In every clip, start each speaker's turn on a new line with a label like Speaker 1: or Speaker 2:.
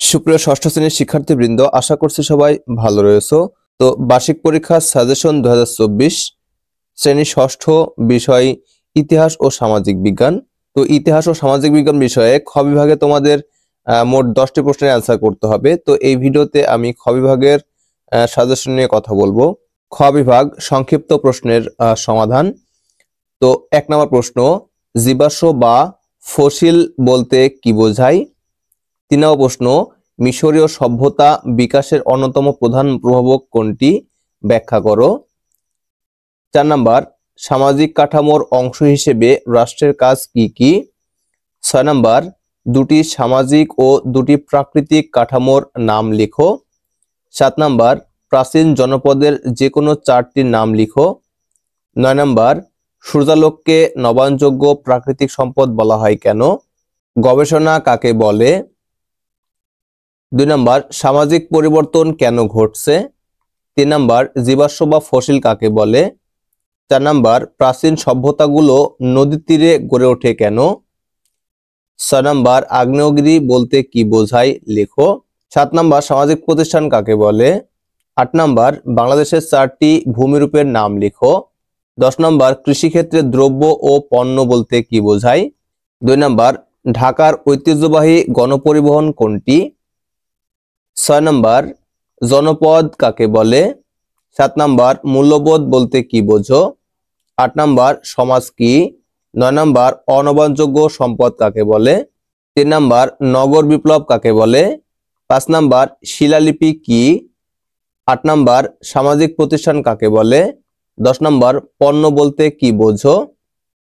Speaker 1: সুপ্রিয় ষষ্ঠ শ্রেণীর শিক্ষার্থীবৃন্দ, আশা করছি সবাই ভালো রয়েছো। তো বার্ষিক পরীক্ষার সাজেশন 2024 শ্রেণী ষষ্ঠ, বিষয় ইতিহাস ও সামাজিক বিজ্ঞান। তো ইতিহাস ও সামাজিক বিজ্ঞান বিষয়ে খ বিভাগে তোমাদের মোট 10টি প্রশ্নের অ্যান্সার করতে হবে। তো এই ভিডিওতে আমি খ বিভাগের সাজেশন নিয়ে কথা বলবো। খ বিভাগ সংক্ষিপ্ত প্রশ্নের সমাধান। তো 1 নম্বর প্রশ্ন, জীবাশ্ম বা ফসিল বলতে কি বোঝায়? 3 নম্বর প্রশ্ন, মিশরীয় সভ্যতা বিকাশের অন্যতম প্রধান প্রভাবক কোনটি? ব্যাখ্যা করো। 4 নম্বর, সামাজিক কাঠামোর অংশ হিসেবে রাষ্ট্রের কাজ কি কি? 6 নম্বর, দুটি সামাজিক ও দুটি প্রাকৃতিক কাঠামোর নাম লিখো। 7 নম্বর, প্রাচীন জনপদের যে কোনো 4টির নাম লিখো। 9 নম্বর, সূর্যালোককে নবায়নযোগ্য প্রাকৃতিক সম্পদ বলা হয় কেন? গবেষণা কাকে বলে? 2 নম্বর, সামাজিক পরিবর্তন কেন ঘটছে? 3 নম্বর, জীবাশ্ম বা ফসিল কাকে বলে? 4 নম্বর, প্রাচীন সভ্যতাগুলো নদীর তীরে গড়ে ওঠে কেন? 6 নম্বর, আগ্নেয়গিরি বলতে কি বোঝায়? লেখো। 7 নম্বর, সামাজিক প্রতিষ্ঠান কাকে বলে? 8 নম্বর, বাংলাদেশের 4টি ভূমিরূপের নাম লিখো। 10 নম্বর, কৃষিক্ষেত্রে দ্রব্য ও পণ্য বলতে কি বোঝায়? 2 নম্বর, ঢাকার ঐতিহ্যবাহী গণপরিবহন কোনটি? 6 নম্বর, জনপদ কাকে বলে? 7 নম্বর, মূল্যবোধ বলতে কি বোঝো? 8 নম্বর, সমাজ কি? 9 নম্বর, অনবায়নযোগ্য সম্পদ কাকে বলে? 3 নম্বর, নগর বিপ্লব কাকে বলে? 5 নম্বর, শিলালিপি কি? 8 নম্বর, সামাজিক প্রতিষ্ঠান কাকে বলে? 10 নম্বর, পণ্য বলতে কি বোঝো?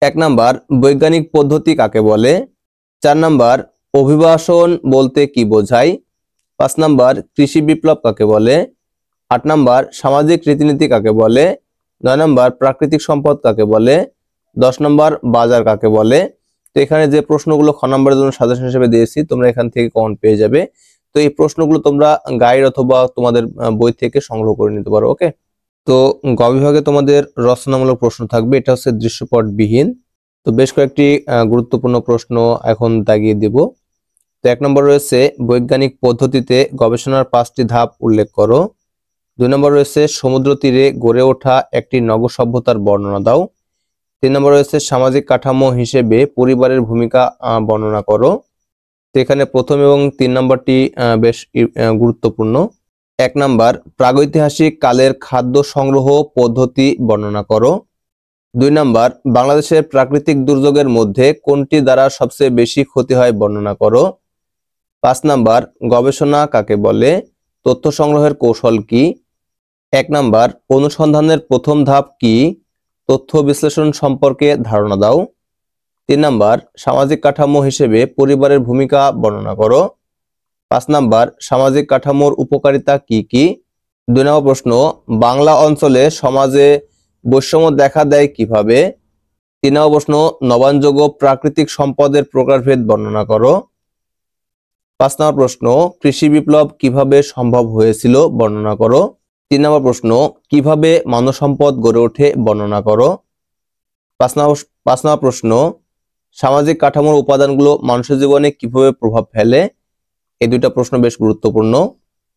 Speaker 1: 1 নম্বর, বৈজ্ঞানিক পদ্ধতি কাকে বলে? 4 নম্বর, অভিবাসন বলতে কি বোঝায়? 5 নম্বর, কৃষি বিপ্লব কাকে বলে? 8 নম্বর, সামাজিক রীতিনীতি কাকে বলে? 9 নম্বর, প্রাকৃতিক সম্পদ কাকে বলে? 10 নম্বর, বাজার কাকে বলে? তো এখানে যে প্রশ্নগুলো খ নম্বরের জন্য সাজেশন হিসেবে দিয়েছি, তোমরা এখান থেকে কমেন্ট পেয়ে যাবে। তো এই প্রশ্নগুলো তোমরা গাইড অথবা তোমাদের বই থেকে সংগ্রহ করে নিতে পারো। ওকে। তো গ বিভাগে তোমাদের রচনামূলক প্রশ্ন থাকবে, এটা হচ্ছে দৃশ্যপটবিহীন। তো বেশ কয়েকটি গুরুত্বপূর্ণ প্রশ্ন এখন দাগিয়ে দেব। তো 1 নম্বর রয়েছে, বৈজ্ঞানিক পদ্ধতিতে গবেষণার 5টি ধাপ উল্লেখ করো। 2 নম্বর রয়েছে, সমুদ্র তীরে গড়ে ওঠা একটি নগর সভ্যতার বর্ণনা দাও। 3 নম্বর রয়েছে, সামাজিক কাঠামো হিসেবে পরিবারের ভূমিকা বর্ণনা করো। তো এখানে প্রথম এবং 3 নম্বরটি বেশ গুরুত্বপূর্ণ। 1 নম্বর, প্রাগৈতিহাসিক কালের খাদ্য সংগ্রহ পদ্ধতি বর্ণনা করো। 2 নম্বর, বাংলাদেশের প্রাকৃতিক দুর্যোগের মধ্যে কোনটি দ্বারা সবচেয়ে বেশি ক্ষতি হয় বর্ণনা করো। 5 নম্বর, গবেষণা কাকে বলে? তথ্য সংগ্রহের কৌশল কি? 1 নম্বর, অনুসন্ধানের প্রথম ধাপ কি? তথ্য বিশ্লেষণ সম্পর্কে ধারণা দাও। 3 নম্বর, সামাজিক কাঠামো হিসেবে পরিবারের ভূমিকা বর্ণনা করো। 5 নম্বর, সামাজিক কাঠামোর উপকারিতা কি কি? 2 নম্বর প্রশ্ন, বাংলা অঞ্চলে সমাজে বৈষম্য দেখা দেয় কিভাবে? 3 নম্বর প্রশ্ন, নবায়নযোগ্য প্রাকৃতিক সম্পদের প্রকারভেদ বর্ণনা করো। 5 নম্বর প্রশ্ন, কৃষি বিপ্লব কিভাবে সম্ভব হয়েছিল বর্ণনা করো। 3 নম্বর প্রশ্ন, কিভাবে মানব সম্পদ গড়ে ওঠে বর্ণনা করো। 5 নম্বর প্রশ্ন, সামাজিক কাঠামোর উপাদানগুলো মানুষের জীবনে কিভাবে প্রভাব ফেলে? এই দুইটা প্রশ্ন বেশ গুরুত্বপূর্ণ।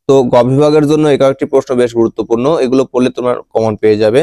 Speaker 1: তো গ বিভাগের জন্য এই কয়েকটি প্রশ্ন বেশ গুরুত্বপূর্ণ, এগুলো পড়লে তোমরা কমন পেয়ে যাবে।